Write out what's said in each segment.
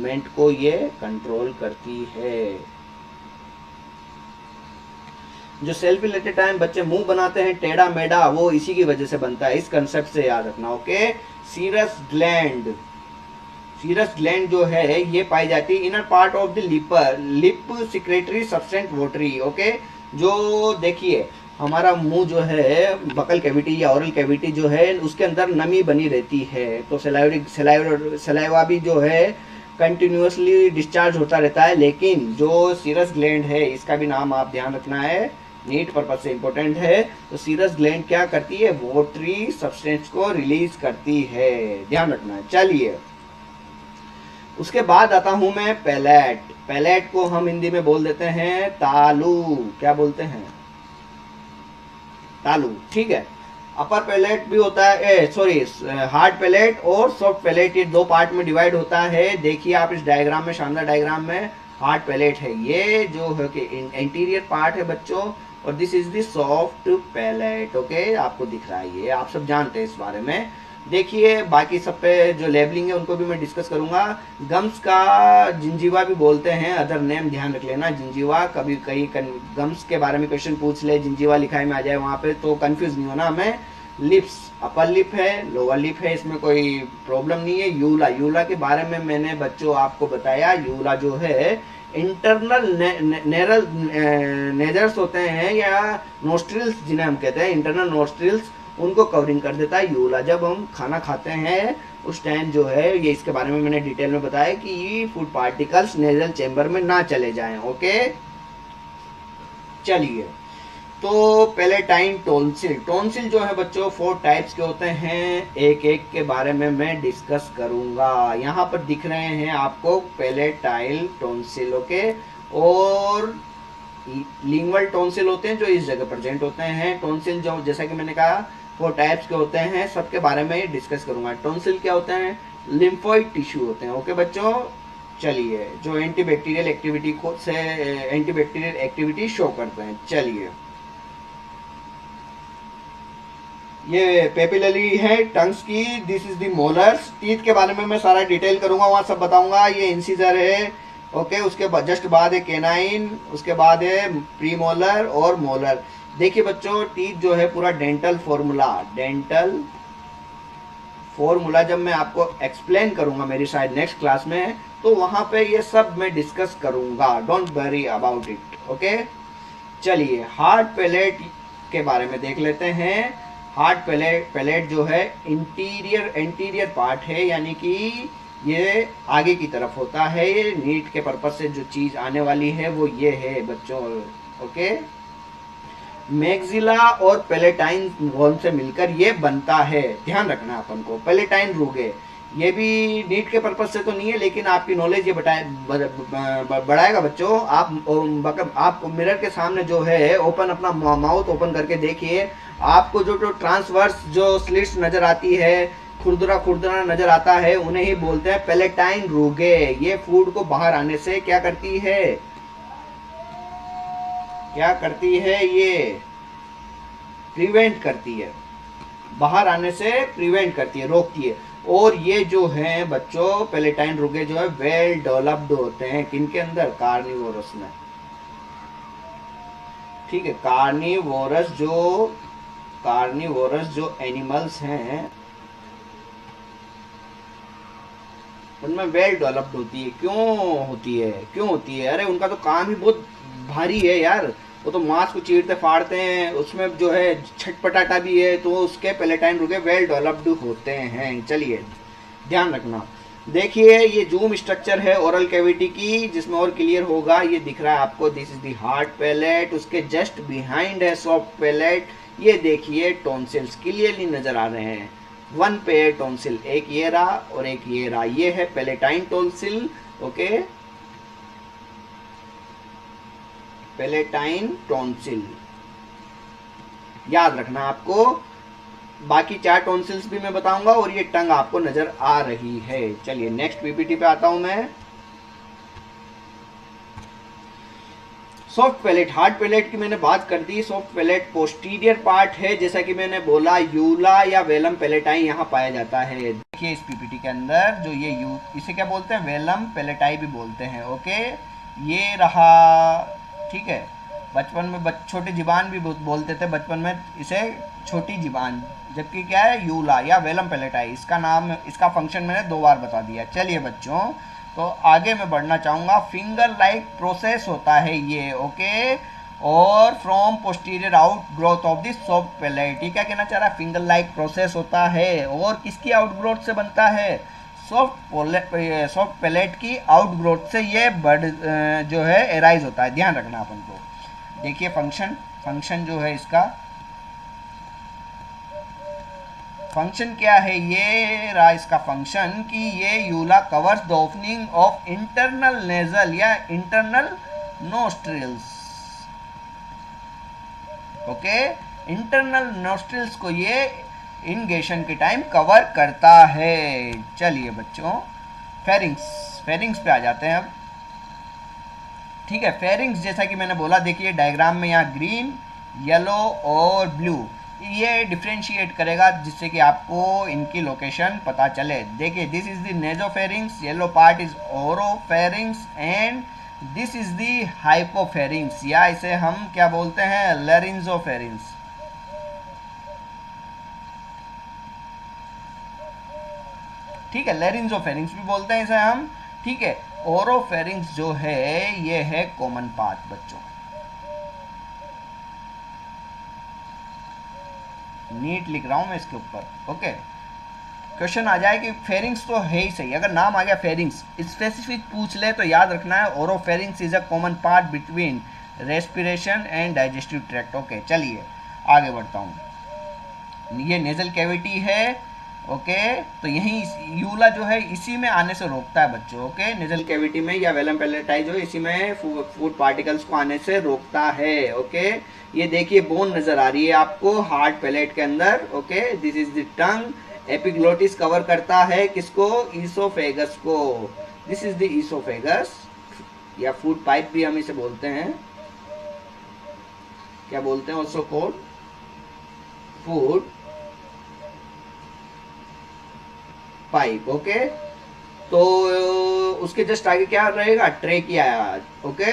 Movement को ये control करती है। जो सेल्फ रिलेटेड टाइम बच्चे मुंह बनाते हैं टेढ़ा मेढ़ा, वो इसी की वजह से बनता है। इस कंसेप्ट से याद रखना। Okay, serous gland, serous gland जो है ये पाई जाती है inner part of the lip, lip secretory substance watery. Okay, जो देखिए हमारा मुंह जो है बकल कैविटी या ओरल कैविटी जो है उसके अंदर नमी बनी रहती है, तो सलाइवा भी जो है कंटिन्यूसली डिस्चार्ज होता रहता है। लेकिन जो सीरस ग्लैंड है इसका भी नाम आप ध्यान रखना है, नीट पर्पज से इंपॉर्टेंट है। तो सीरस ग्लैंड क्या करती है, वोटरी सब्सटेंस को रिलीज करती है, ध्यान रखना है। चलिए उसके बाद आता हूं मैं पैलेट। पैलेट को हम हिंदी में बोल देते हैं तालू। क्या बोलते हैं, तालू, ठीक है। अपर पैलेट भी होता है, सॉरी हार्ड पैलेट और सॉफ्ट पैलेट, ये दो पार्ट में डिवाइड होता है। देखिए आप इस डायग्राम में, शानदार डायग्राम में हार्ड पैलेट है, ये जो है कि इंटीरियर पार्ट है बच्चों, और this is the soft palate. Okay, आपको दिख रहा है, ये आप सब जानते हैं इस बारे में। देखिए बाकी सब पे जो लेबलिंग है उनको भी मैं डिस्कस करूंगा। गम्स का जिंजीवा भी बोलते हैं, अदर नेम ध्यान रख लेना जिंजीवा। कभी कहीं गम्स के बारे में क्वेश्चन पूछ ले, जिंजीवा लिखाई में आ जाए वहां पे, तो कंफ्यूज नहीं होना हमें। लिप्स, अपर लिप है, लोअर लिप है, इसमें कोई प्रॉब्लम नहीं है। यूला, यूला के बारे में मैंने बच्चों आपको बताया, यूला जो है इंटरनल नेरल नेजर्स होते हैं या नोस्ट्रिल्स जिन्हें हम कहते हैं, इंटरनल नोस्ट्रिल्स, उनको कवरिंग कर देता है यूला। जब हम खाना खाते हैं उस टाइम जो है, ये इसके बारे में मैंने डिटेल में बताया कि फूड पार्टिकल्स नेजल चेंबर में ना चले जाएं। ओके, चलिए तो पैलेटाइन टॉन्सिल। टॉन्सिल जो है बच्चों 4 टाइप्स के होते हैं, एक एक के बारे में मैं डिस्कस करूंगा। यहाँ पर दिख रहे हैं आपको पैलेटाइल टॉन्सिल। ओके, और लिंगुअल टॉन्सिल होते हैं जो इस जगह प्रेजेंट होते हैं। टॉन्सिल जो जैसा कि मैंने कहा 4 टाइप्स के होते हैं, सबके बारे में डिस्कस करूंगा। टॉन्सिल क्या होते हैं, लिम्फोइड टिश्यू होते हैं। ओके बच्चों, चलिए जो एंटीबैक्टीरियल एक्टिविटी को से एंटीबैक्टीरियल एक्टिविटी शो करते हैं। चलिए ये पेपिलरी है टंग्स की, this is the molars. Teeth के बारे में मैं सारा डिटेल करूंगा, वहां सब बताऊंगा। ये इंसिजर है। ओके, उसके बाद जस्ट बाद है केनाइन, उसके बाद है प्रीमोलर और मोलर। देखिए बच्चों टीथ जो है पूरा डेंटल फॉर्मूला, डेंटल फॉर्मूला जब मैं आपको एक्सप्लेन करूंगा मेरी शायद नेक्स्ट क्लास में, तो वहां पे ये सब मैं डिस्कस करूंगा, don't worry about it. Okay, चलिए हार्ड पैलेट के बारे में देख लेते हैं। हार्ड पैलेट जो है एंटीरियर पार्ट है, यानी कि ये आगे की तरफ होता है। ये नीट के पर्पज से जो चीज आने वाली है वो ये है बच्चों। ओके, मैक्सिला और पैलेटाइन बोन से मिलकर ये बनता है, ध्यान रखना अपन को। पैलेटाइन रूगे ये भी नीट के पर्पज से तो नहीं है, लेकिन आपकी नॉलेज ये बढ़ाएगा बच्चों। आप मिरर के सामने जो है ओपन अपना माउथ ओपन करके देखिए, आपको जो ट्रांसवर्स जो स्लिट्स नजर आती है, खुरदरा खुरदरा नजर आता है, उन्हें ही बोलते हैं पैलेटाइन रूगे। ये फूड को बाहर आने से क्या करती है, क्या करती है, ये प्रिवेंट करती है, बाहर आने से प्रिवेंट करती है, रोकती है। और ये जो है बच्चों पैलेटाइन रूगे जो है वेल डेवलप्ड होते हैं किनके अंदर, कार्निवोरस में। ठीक है, कार्निवोरस जो एनिमल्स हैं उनमें वेल डेवलप्ड होती है। क्यों होती है, अरे उनका तो काम ही बहुत भारी है यार, वो तो मांस को चीरते फाड़ते हैं, उसमें जो है छटपटाटा भी है, तो उसके पैलेटाइन रूगे वेल डेवलप्ड होते हैं। चलिए ध्यान रखना। देखिए ये जूम स्ट्रक्चर है ओरल कैविटी की, जिसमें और क्लियर होगा, ये दिख रहा है आपको, this is the hard palate, उसके जस्ट बिहाइंड है सॉफ्ट पैलेट। ये देखिए टॉन्सिल्स क्लियरली नजर आ रहे हैं, 1 पेयर टॉन्सिल, एक ये रहा और एक ये रहा, ये है palatine tonsil. Okay, palatine tonsil याद रखना आपको। बाकी 4 टॉन्सिल्स भी मैं बताऊंगा, और ये टंग आपको नजर आ रही है। चलिए नेक्स्ट पीपीटी पे आता हूं मैं। सॉफ्ट पैलेट, हार्ड पैलेट की मैंने बात कर दी। सॉफ्ट पैलेट पोस्टीरियर पार्ट है, जैसा कि मैंने बोला यूला या वेलम पैलेटाई यहाँ पाया जाता है। देखिए इस पीपीटी के अंदर जो ये इसे क्या बोलते हैं, वेलम पैलेटाई भी बोलते हैं। ओके, ये रहा, ठीक है। बचपन में छोटी जीबान भी बोलते थे बचपन में इसे, छोटी जीबान, जबकि क्या है यूला या वेलम पैलेटाई। इसका नाम, इसका फंक्शन मैंने 2 बार बता दिया। चलिए बच्चों, तो आगे मैं बढ़ना चाहूँगा। फिंगर लाइक प्रोसेस होता है ये, ओके, और from posterior out growth of this soft palette. ये क्या कहना चाह रहा है, फिंगर लाइक प्रोसेस होता है और किसकी आउट ग्रोथ से बनता है, सॉफ्ट पैलेट की आउट ग्रोथ से ये बर्ड जो है एराइज होता है। ध्यान रखना अपन को। देखिए फंक्शन जो है इसका, फंक्शन क्या है, ये रहा इसका फंक्शन कि ये uvula covers the opening of internal nasal या internal nostrils. Okay, internal nostrils को ये इनगेशन के टाइम कवर करता है। चलिए बच्चों, फेरिंग्स पे आ जाते हैं अब। ठीक है, फेरिंग्स जैसा कि मैंने बोला, देखिए डायग्राम में यहाँ ग्रीन, येलो और ब्लू, ये डिफ्रेंशिएट करेगा जिससे कि आपको इनकी लोकेशन पता चले। देखिए this is the nasopharynx, yellow part is oropharynx and this is the hypopharynx, या इसे हम क्या बोलते हैं, लैरिंजोफेरिंग्स। ठीक है, लैरिंजोफेरिंग्स भी बोलते हैं इसे हम। ठीक है, ओरोफेरिंग्स जो है ये है कॉमन पार्ट बच्चों। नीट लिख रहा हूं मैं इसके ऊपर। ओके, क्वेश्चन आ जाए कि फेरिंग्स तो है ही सही, अगर नाम आ गया फेरिंग्स, स्पेसिफिक पूछ ले तो याद रखना है oropharynx is a common part between respiration and digestive tract. Okay, चलिए आगे बढ़ता हूँ। ये नेजल कैविटी है। ओके, तो यही यूला जो है इसी में आने से रोकता है बच्चों। ओके, नेजल कैविटी में या वेलम पैलेटाई जो इसी में फूड पार्टिकल्स को आने से रोकता है। ओके, ये देखिए बोन नजर आ रही है आपको हार्ड पैलेट के अंदर। Okay, this is the tongue. Epiglottis cover करता है किसको, ईसोफेगस को। दिस इज द ईसोफेगस या फूड पाइप भी हम इसे बोलते हैं। क्या बोलते हैं, also called food pipe. Okay, तो उसके जस्ट आगे क्या रहेगा, ट्रेकिया। ओके,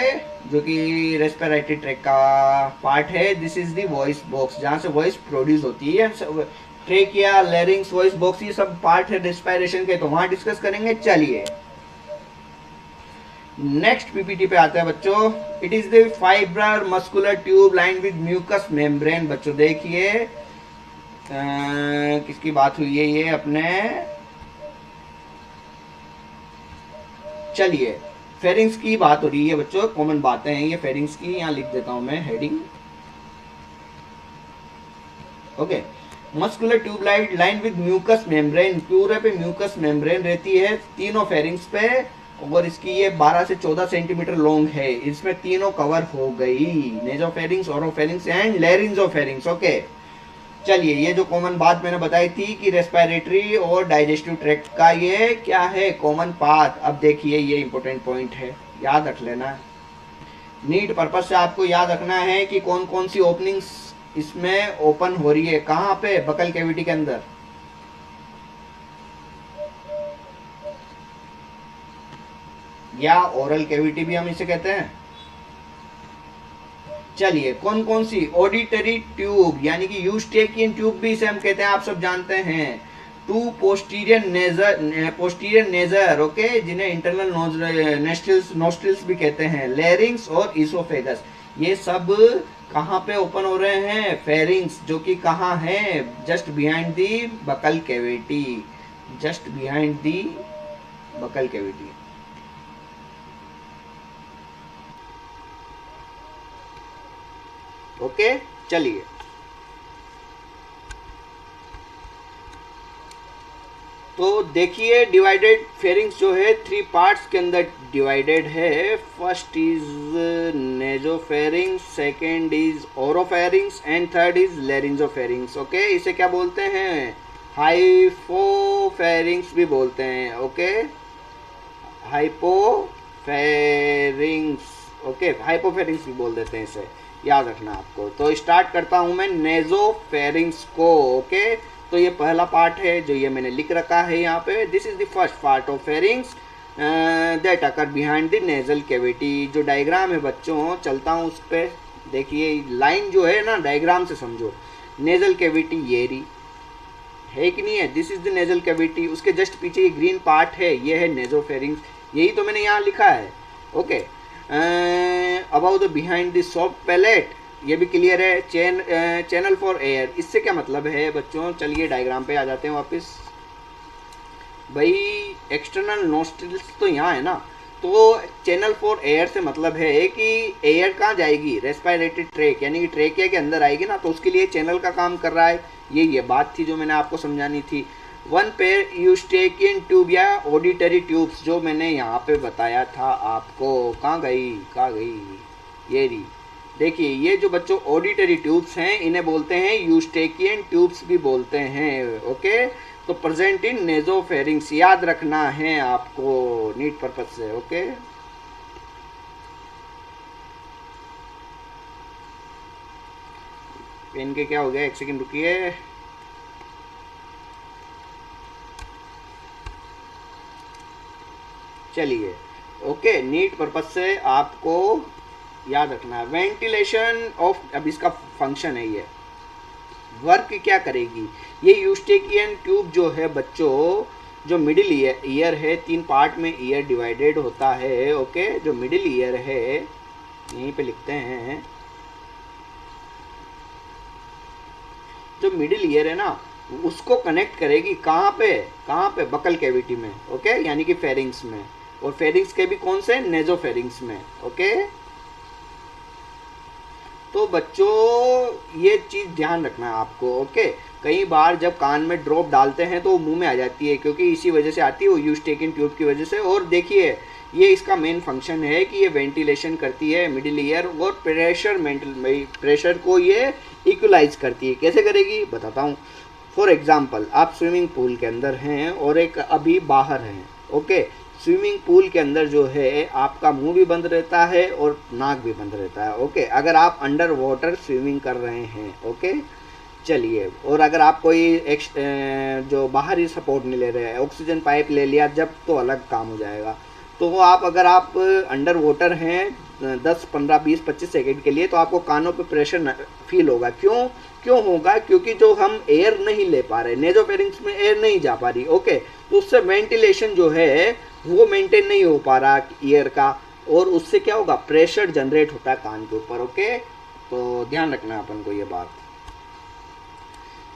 जो कि रेस्पिरेटरी ट्रैक का पार्ट है। This is the voice box, जहां से वॉइस प्रोड्यूस होती है। ट्रेकिया, लैरिंग्स, वॉइस बॉक्स, ये सब पार्ट है रेस्पिरेशन के, तो वहां डिस्कस करेंगे। चलिए नेक्स्ट पीपीटी पे आते हैं बच्चों। It is the fibro muscular tube line with mucus membrane. बच्चों देखिए किसकी बात हुई है, ये अपने, चलिए फेरिंग्स की बात हो रही है बच्चों, कॉमन बातें हैं ये फेरिंग्स की, यहां लिख देता हूं मैं heading. Okay, muscular tube line with mucus membrane, पूरे पे म्यूकस मेम्ब्रेन रहती है तीनों फेरिंग्स पे, और इसकी ये 12 से 14 सेंटीमीटर लॉन्ग है। इसमें तीनों कवर हो गई, नेजोफेरिंग्स, ओरोफेरिंग्स एंड लैरिंजोफेरिंग्स। ओके, चलिए ये जो कॉमन बात मैंने बताई थी कि रेस्पिरेटरी और डाइजेस्टिव ट्रैक्ट का ये क्या है, कॉमन पाथ। अब देखिए ये इंपॉर्टेंट पॉइंट है, याद रख लेना। नीट पर्पज से आपको याद रखना है कि कौन कौन सी ओपनिंग्स इसमें ओपन हो रही है, कहां पे, बकल कैविटी के अंदर। या ओरल कैविटी भी हम इसे कहते हैं। चलिए कौन कौन सी, ऑडिटरी ट्यूब यानी कि यूस्टेकियन ट्यूब भी इसे हम कहते हैं, आप सब जानते हैं। टू पोस्टीरियर नेजर, ओके, जिन्हें इंटरनल नोस्ट्रिल्स भी कहते हैं। लैरिंग्स और ईसोफेगस, ये सब कहाँ पे ओपन हो रहे हैं, फेरिंग्स, जो कि कहाँ है, just behind the buccal cavity, just behind the buccal cavity. Okay, चलिए तो देखिए डिवाइडेड फेरिंग्स जो है 3 पार्ट्स के अंदर डिवाइडेड है। First is nasopharynx, second is oropharynx and third is laryngopharynx. Okay, इसे क्या बोलते हैं, हाइपोफेरिंग्स भी बोलते हैं। Okay, hypopharynx. ओके, हाइपोफेरिंग्स भी बोल देते हैं इसे, याद रखना आपको। तो स्टार्ट करता हूं मैं नेजोफेरिंग्स को। ओके, तो ये पहला पार्ट है जो ये मैंने लिख रखा है यहाँ पे। This is the first part of pharynx that occur behind the nasal cavity. जो डायग्राम है बच्चों, चलता हूँ उस पर, देखिए लाइन जो है ना डायग्राम से समझो। नेजल कैविटी ये रही है कि नहीं है, this is the nasal cavity. उसके जस्ट पीछे ये ग्रीन पार्ट है, ये है नेजोफेरिंग्स, यही तो मैंने यहाँ लिखा है। Okay, about the behind the soft palate, ये भी क्लियर है। चैनल फॉर एयर, इससे क्या मतलब है बच्चों, चलिए डायग्राम पे आ जाते हैं वापस। भाई एक्सटर्नल नोस्ट्रिल्स तो यहाँ है ना, तो चैनल फॉर एयर से मतलब है कि एयर कहाँ जाएगी, रेस्पिरेटरी ट्रैक यानी कि ट्रेकिया के अंदर आएगी ना, तो उसके लिए चैनल का काम कर रहा है। ये बात थी जो मैंने आपको समझानी थी। वन पेयर यूस्टेकियन ट्यूब या ऑडिटरी ट्यूब्स, जो मैंने यहाँ पे बताया था आपको, कहाँ गई, ये रही। देखिए ये जो बच्चों ऑडिटरी ट्यूब्स हैं इन्हें बोलते हैं यूस्टेकियन ट्यूब्स भी बोलते हैं। ओके, तो प्रेजेंट इन नेजोफेरिंग्स, याद रखना है आपको नीट पर्पज से। ओके, पेन के क्या हो गया, एक सेकंड रुकिए। चलिए, ओके, नीट पर्पज से आपको याद रखना है। वेंटिलेशन ऑफ, अब इसका फंक्शन है, ये वर्क क्या करेगी। ये यूस्टेकियन ट्यूब जो है बच्चों, जो मिडिल ईयर है, 3 पार्ट में ईयर डिवाइडेड होता है। ओके, जो मिडिल ईयर है यहीं पे लिखते हैं, जो मिडिल ईयर है ना उसको कनेक्ट करेगी कहाँ पे, बकल कैविटी में। ओके, यानी कि फेरिंग्स में, और फेरिंग्स के भी कौन से, नेजोफेरिंग्स में। ओके, तो बच्चों ये चीज़ ध्यान रखना है आपको। ओके, कई बार जब कान में ड्रॉप डालते हैं तो वो मुंह में आ जाती है, क्योंकि इसी वजह से आती है, वो यूस्टेकियन ट्यूब की वजह से। और देखिए ये इसका मेन फंक्शन है कि ये वेंटिलेशन करती है मिडिल ईयर, और प्रेशर को ये इक्वलाइज करती है। कैसे करेगी बताता हूँ। फॉर एग्जाम्पल, आप स्विमिंग पूल के अंदर हैं और एक अभी बाहर हैं। ओके, स्विमिंग पूल के अंदर जो है आपका मुंह भी बंद रहता है और नाक भी बंद रहता है। ओके, अगर आप अंडर वाटर स्विमिंग कर रहे हैं। ओके, चलिए, और अगर आप कोई जो बाहरी सपोर्ट नहीं ले रहे हैं, ऑक्सीजन पाइप ले लिया जब, तो अलग काम हो जाएगा। तो अगर आप अंडर वाटर हैं 10, 15, 20, 25 सेकेंड के लिए, तो आपको कानों पे प्रेशर फील होगा। क्यों होगा, क्योंकि जो हम एयर नहीं ले पा रहे, नेजोफेरिंग्स में एयर नहीं जा पा रही। ओके, तो उससे वेंटिलेशन जो है वो मेंटेन नहीं हो पा रहा ईयर का, और उससे क्या होगा, प्रेशर जनरेट होता है कान के ऊपर। ओके, तो ध्यान रखना अपन को ये बात।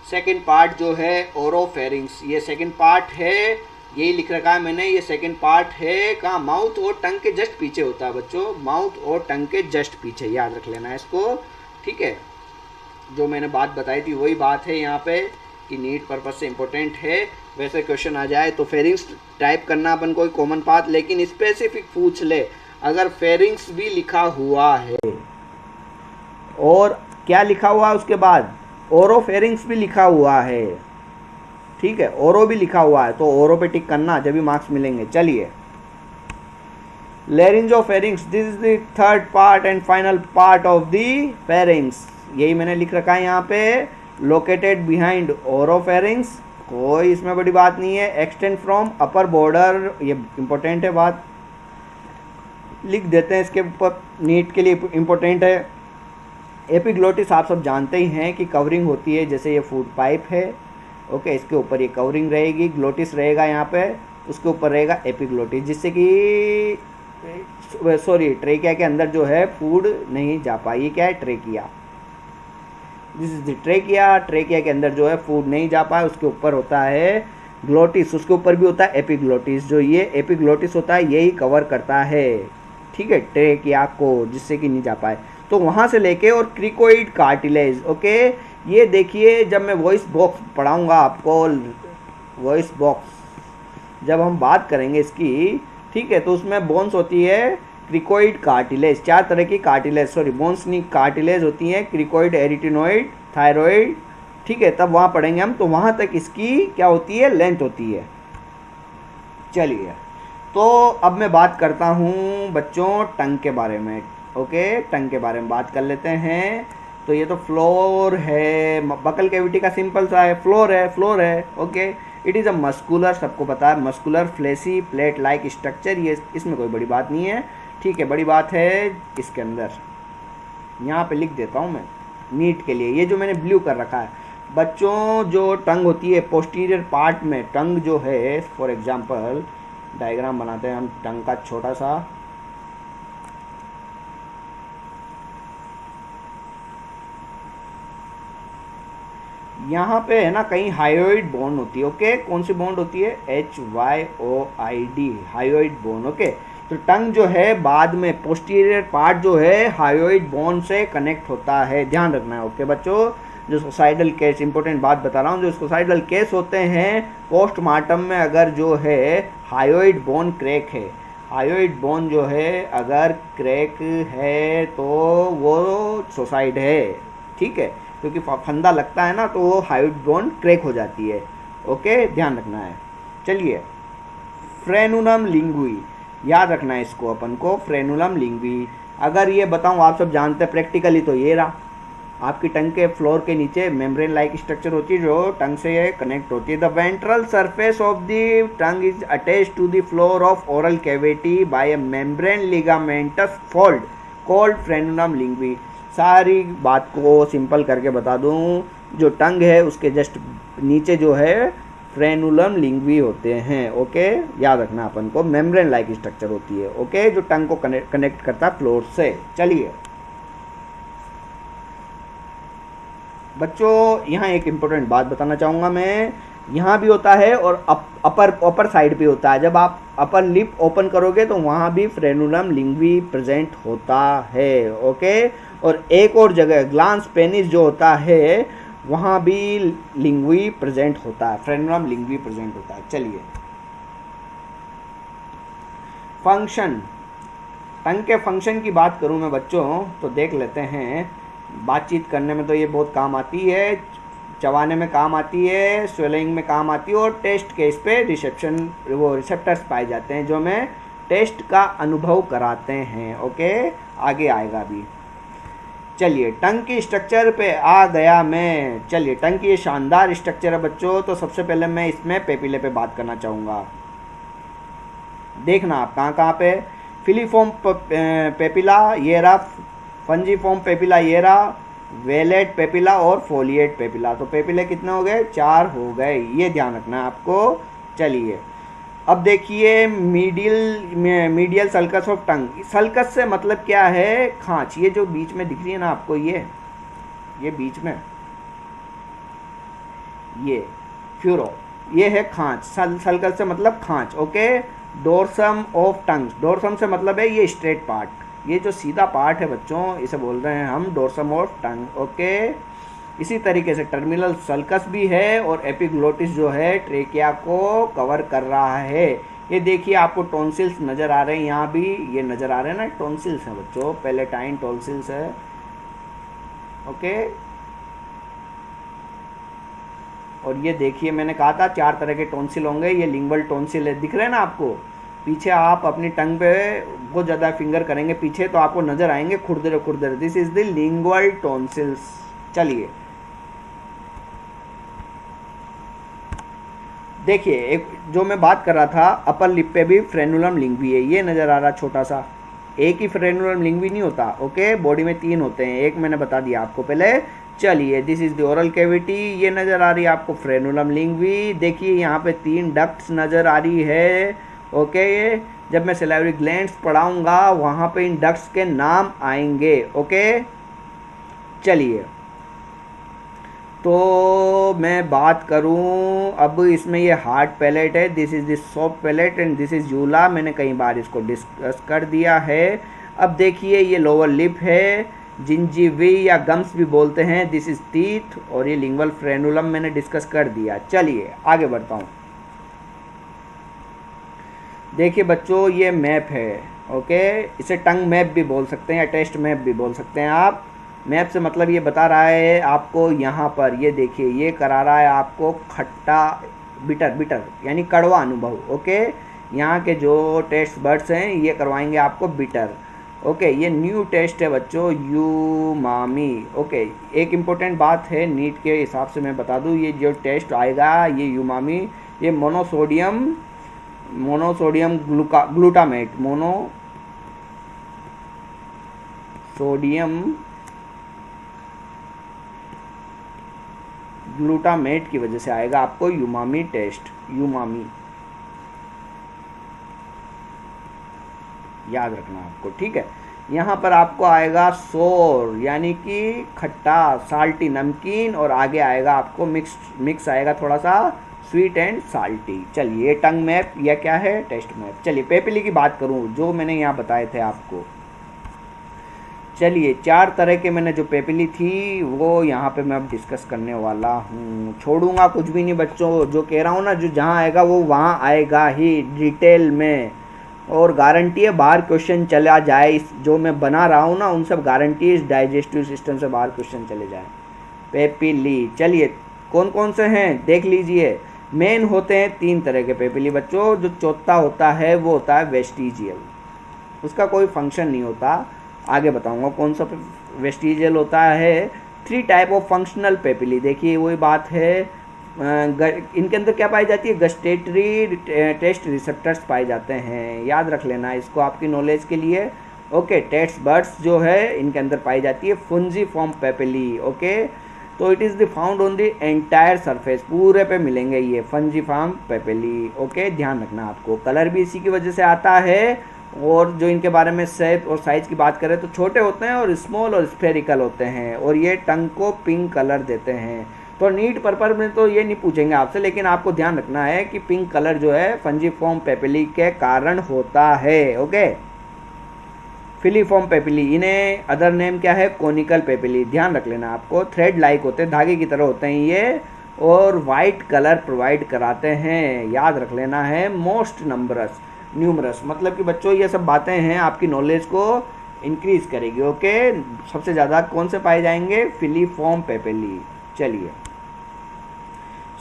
सेकंड पार्ट जो है ओरोफेरिंग्स, ये सेकंड पार्ट है, यही लिख रखा है मैंने। ये सेकंड पार्ट है कहाँ, माउथ और टंग के जस्ट पीछे होता है बच्चों, माउथ और टंग के जस्ट पीछे, याद रख लेना है इसको। ठीक है, जो मैंने बात बताई थी वही बात है यहाँ पे, कि नीट पर्पज से इम्पोर्टेंट है। वैसे क्वेश्चन आ जाए तो फेरिंग्स टाइप करना अपन कोई कॉमन पाथ, लेकिन स्पेसिफिक पूछ ले अगर फेरिंग्स भी लिखा हुआ है और क्या लिखा हुआ है उसके बाद ओरोफेरिंग्स भी लिखा हुआ है, ठीक है, ओरो भी लिखा हुआ है, तो ओरो पे टिक करना, जब भी मार्क्स मिलेंगे। चलिए, laryngopharynx, this is the third part and final part of the pharynx, यही मैंने लिख रखा है यहाँ पे। लोकेटेड बिहाइंड ओरोफेरिंग्स, कोई इसमें बड़ी बात नहीं है। एक्सटेंड फ्रॉम अपर बॉर्डर, ये इंपॉर्टेंट है बात, लिख देते हैं इसके ऊपर, नीट के लिए इंपॉर्टेंट है। एपिग्लोटिस आप सब जानते ही हैं कि कवरिंग होती है, जैसे ये फूड पाइप है। ओके, इसके ऊपर ये कवरिंग रहेगी, ग्लोटिस रहेगा यहाँ पे, उसके ऊपर रहेगा एपिग्लोटिस, जिससे कि ट्रेकिया के अंदर जो है फूड नहीं जा पाई। क्या है, trachea, this is the trachea के अंदर जो है फूड नहीं जा पाए, उसके ऊपर होता है ग्लोटिस, उसके ऊपर भी होता है एपिग्लोटिस। जो ये एपिग्लोटिस होता है यही कवर करता है, ठीक है, ट्रेकिया को, जिससे कि नहीं जा पाए। तो वहाँ से लेके और क्रिकोइड कार्टिलेज। ओके, ये देखिए जब मैं वॉइस बॉक्स पढ़ाऊँगा आपको, वॉइस बॉक्स जब हम बात करेंगे इसकी, ठीक है, तो उसमें बोन्स होती है क्रिकोइड कार्टिलेज, 4 तरह की कार्टिलेज, बोन्स नहीं, कार्टिलेज होती हैं, क्रिकोइड, एरिटिनोइड, थायरॉइड, ठीक है, तब वहाँ पढ़ेंगे हम। तो वहाँ तक इसकी क्या होती है, लेंथ होती है। चलिए, तो अब मैं बात करता हूँ बच्चों टंग के बारे में। ओके, टंग के बारे में बात कर लेते हैं। तो ये तो फ्लोर है, बकल कैविटी का सिंपल सा है, फ्लोर है। Okay, it is a muscular, सबको पता है muscular fleshy plate like structure, ये इसमें कोई बड़ी बात नहीं है। ठीक है, बड़ी बात है इसके अंदर, यहाँ पे लिख देता हूँ मैं नीट के लिए, ये जो मैंने ब्लू कर रखा है बच्चों, जो टंग होती है पोस्टीरियर पार्ट में, टंग जो है फॉर एग्जांपल डायग्राम बनाते हैं हम टंग का छोटा सा। यहाँ पे है ना कहीं हायोइड बोन होती है। ओके, कौन सी बॉन्ड होती है? HYOID, hyoid bone. ओके, तो टंग जो है बाद में पोस्टीरियर पार्ट जो है हायोइड बोन से कनेक्ट होता है, ध्यान रखना है। ओके बच्चों, जो सोसाइडल केस, इंपॉर्टेंट बात बता रहा हूँ, जो सोसाइडल केस होते हैं पोस्टमार्टम में, अगर जो है हायोइड बोन क्रैक है, हायोइड बोन जो है अगर क्रैक है तो वो सुसाइड है। ठीक है, क्योंकि फंदा लगता है ना तो वो हायोइड बोन क्रैक हो जाती है। ओके, ध्यान रखना है। चलिए, फ्रेनुलम लिंगुई, याद रखना है इसको अपन को, फ्रेनुलम लिंगुई। अगर ये बताऊं, आप सब जानते हैं प्रैक्टिकली, तो ये रहा आपकी टंग के फ्लोर के नीचे मेम्ब्रेन लाइक स्ट्रक्चर होती है जो टंग से कनेक्ट होती है। The ventral surface of the tongue is attached to the floor of oral cavity by a membrane ligamentous fold called frenulum linguae. सारी बात को सिंपल करके बता दूं, जो टंग है उसके जस्ट नीचे जो है फ्रेनुलम लिंगुई होते हैं। ओके, याद रखना अपन को, मेम्ब्रेन लाइक स्ट्रक्चर होती है। ओके, जो टंग को कनेक्ट करता है फ्लोर से। चलिए बच्चों, यहाँ एक इम्पोर्टेंट बात बताना चाहूँगा मैं, यहाँ भी होता है और अपर साइड पे होता है। जब आप अपर लिप ओपन करोगे तो वहाँ भी फ्रेनुलम लिंगुई प्रेजेंट होता है। ओके, और एक और जगह ग्लांस पेनिस जो होता है वहाँ भी लिंगुई प्रेजेंट होता है, फ्रेनुलम लिंगुई प्रेजेंट होता है। चलिए, फंक्शन, टंग के फंक्शन की बात करूँ मैं बच्चों तो देख लेते हैं। बातचीत करने में तो ये बहुत काम आती है, चबाने में काम आती है, स्वेलिंग में काम आती है, और टेस्ट केस पे रिसेप्टर्स पाए जाते हैं जो हमें टेस्ट का अनुभव कराते हैं। ओके, आगे आएगा अभी। चलिए, टंग की स्ट्रक्चर पे आ गया मैं। चलिए, टंग की ये शानदार स्ट्रक्चर है बच्चों, तो सबसे पहले मैं इसमें पेपिले पे बात करना चाहूँगा। देखना आप कहाँ पे, फिलीफॉर्म पेपिला ये रहा, फंजीफॉर्म पेपिला ये रहा, वेलेट पेपिला और फोलिएट पेपिला। तो पेपिले कितने हो गए? 4 हो गए, ये ध्यान रखना है आपको। चलिए, अब देखिए medial sulcus of tongue. Sulcus से मतलब क्या है? खांच। ये जो बीच में दिख रही है ना आपको, ये बीच में ये फ्यूरो, ये है खांच। सल्कस से मतलब खांच। Okay, dorsum of tongue, dorsum से मतलब है ये स्ट्रेट पार्ट, ये जो सीधा पार्ट है बच्चों, इसे बोल रहे हैं हम डोर्सम ऑफ टंग। ओके, इसी तरीके से टर्मिनल सल्कस भी है, और एपिग्लोटिस जो है ट्रेकिया को कवर कर रहा है। ये देखिए आपको टॉन्सिल्स नज़र आ रहे हैं, यहाँ भी ये नज़र आ रहे हैं ना, टॉन्सिल्स हैं बच्चों, पैलेटाइन टॉन्सिल्स है। ओके, और ये देखिए मैंने कहा था 4 तरह के टॉन्सिल होंगे, ये लिंगुअल टॉन्सिल है, दिख रहे हैं ना आपको पीछे। आप अपनी टंग पे बहुत ज़्यादा फिंगर करेंगे पीछे तो आपको नज़र आएंगे खुरदरे खुरदरे, this is the lingual tonsils. चलिए देखिए, एक जो मैं बात कर रहा था, अपर लिप पे भी फ्रेनुलम लिंगुई है, ये नज़र आ रहा छोटा सा। एक ही फ्रेनुलम लिंगुई नहीं होता। ओके, बॉडी में 3 होते हैं, एक मैंने बता दिया आपको पहले। चलिए, this is the oral cavity, ये नज़र आ रही है आपको फ्रेनुलम लिंगुई। देखिए यहाँ पे 3 डक्ट्स नज़र आ रही है। ओके, जब मैं सैलिवरी ग्लैंड्स पढ़ाऊँगा वहाँ पे इन डक्ट्स के नाम आएंगे। ओके, चलिए तो मैं बात करूं अब इसमें, ये हार्ड पैलेट है, this is this soft palate and this is uvula. मैंने कई बार इसको डिस्कस कर दिया है। अब देखिए, ये लोअर लिप है, जिंजीवी या गम्स भी बोलते हैं, दिस इज़ टीथ, और ये लिंगुअल फ्रेनुलम मैंने डिस्कस कर दिया। चलिए आगे बढ़ता हूँ। देखिए बच्चों, ये मैप है। ओके, इसे टंग मैप भी बोल सकते हैं या टेस्ट मैप भी बोल सकते हैं आप। मैप से मतलब ये बता रहा है आपको, यहाँ पर ये देखिए, ये करा रहा है आपको खट्टा बिटर यानी कड़वा अनुभव। ओके, यहाँ के जो टेस्ट बर्ड्स हैं ये करवाएंगे आपको बिटर। ओके, ये न्यू टेस्ट है बच्चों, यूमामी। ओके, एक इम्पोर्टेंट बात है नीट के हिसाब से मैं बता दूँ, ये जो टेस्ट आएगा ये यूमामी, ये मोनोसोडियम ग्लूटामेट, मोनोसोडियम ग्लूटामेट की वजह से आएगा आपको यूमामी टेस्ट, यूमामी याद रखना आपको, ठीक है। यहाँ पर आपको आएगा सोर यानी कि खट्टा, साल्टी नमकीन, और आगे आएगा आपको मिक्स आएगा थोड़ा सा स्वीट एंड साल्टी। चलिए, ये टंग मैप या क्या है, टेस्ट मैप। चलिए पेपिली की बात करूँ जो मैंने यहाँ बताए थे आपको। चलिए, 4 तरह के मैंने जो पेपिली थी वो यहाँ पे मैं अब डिस्कस करने वाला हूँ। छोड़ूंगा कुछ भी नहीं बच्चों, जो कह रहा हूँ ना, जो जहाँ आएगा वो वहाँ आएगा ही डिटेल में, और गारंटी है बाहर क्वेश्चन चला जाए। इस जो मैं बना रहा हूँ ना उन सब गारंटी इस डाइजेस्टिव सिस्टम से बाहर क्वेश्चन चले जाए। पेपिली, चलिए कौन कौन से हैं देख लीजिए। मेन होते हैं 3 तरह के पेपिली बच्चों। जो चौथा होता है वो होता है वेस्टिजियल, उसका कोई फंक्शन नहीं होता, आगे बताऊंगा कौन सा वेस्टिजियल होता है। 3 टाइप ऑफ फंक्शनल पेपिली, देखिए वही बात है। इनके अंदर क्या पाई जाती है, गस्टेटरी टेस्ट रिसेप्टर्स पाए जाते हैं, याद रख लेना इसको आपकी नॉलेज के लिए। ओके, टेस्ट बर्ड्स जो है इनके अंदर पाई जाती है फंजीफॉर्म पेपिली। ओके, तो it is the found on the entire surface, पूरे पे मिलेंगे ये फंजीफॉर्म पेपिली। ओके, ध्यान रखना आपको। कलर भी इसी की वजह से आता है, और जो इनके बारे में शेप और साइज की बात करें तो छोटे होते हैं और स्मॉल और स्फेरिकल होते हैं, और ये टंग को पिंक कलर देते हैं। तो नीट पर्पज में तो ये नहीं पूछेंगे आपसे, लेकिन आपको ध्यान रखना है कि पिंक कलर जो है फंजीफॉर्म पेपिली के कारण होता है। ओके, फिलीफॉर्म पेपिली, इन्हें अदर नेम क्या है, कोनिकल पेपिली, ध्यान रख लेना आपको। थ्रेड लाइक होते हैं, धागे की तरह होते हैं ये, और वाइट कलर प्रोवाइड कराते हैं, याद रख लेना है। मोस्ट न्यूमरस, मतलब कि बच्चों ये सब बातें हैं आपकी नॉलेज को इंक्रीज करेगी। ओके, सबसे ज़्यादा कौन से पाए जाएंगे, फिलीफॉर्म पेपिली। चलिए,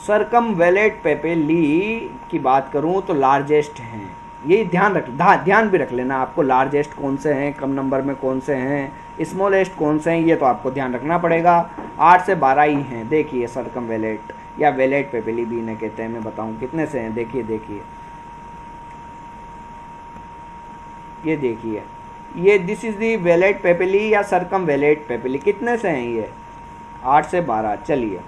सरकमवेलेट पेपिली की बात करूं तो लार्जेस्ट हैं, ये ध्यान भी रख लेना आपको। लार्जेस्ट कौन से हैं, कम नंबर में कौन से हैं, स्मॉलेस्ट कौन से हैं, ये तो आपको ध्यान रखना पड़ेगा। 8 से 12 ही हैं। देखिए, सरकमवेलेट या वेलेट पेपिली भी इन्हें कहते हैं, मैं बताऊं कितने से हैं। देखिए ये देखिए, ये this is the wallet papillae या सरकमवेलेट पेपिली, कितने से हैं ये, 8 से 12। चलिए,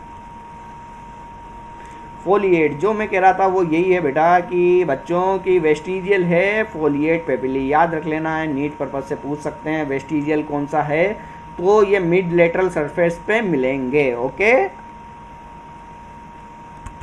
फोलिएट, जो मैं कह रहा था वो यही है बेटा कि बच्चों की वेस्टिजियल है फोलिएट पेपिली, याद रख लेना है, नीट पर्पज से पूछ सकते हैं वेस्टिजियल कौन सा है, तो ये मिड लेटरल सरफेस पे मिलेंगे। ओके,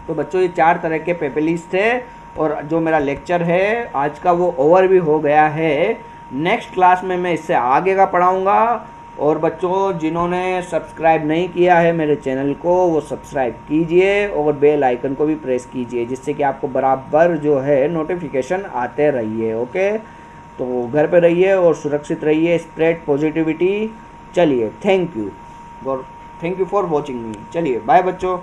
तो बच्चों ये 4 तरह के पेपिलीज थे, और जो मेरा लेक्चर है आज का वो ओवर भी हो गया है। नेक्स्ट क्लास में मैं इससे आगे का पढ़ाऊँगा, और बच्चों जिन्होंने सब्सक्राइब नहीं किया है मेरे चैनल को वो सब्सक्राइब कीजिए, और बेल आइकन को भी प्रेस कीजिए, जिससे कि आपको बराबर जो है नोटिफिकेशन आते रहिए। ओके, तो घर पे रहिए और सुरक्षित रहिए, स्प्रेड पॉजिटिविटी। चलिए, थैंक यू फॉर वॉचिंग मी। चलिए, बाय बच्चों।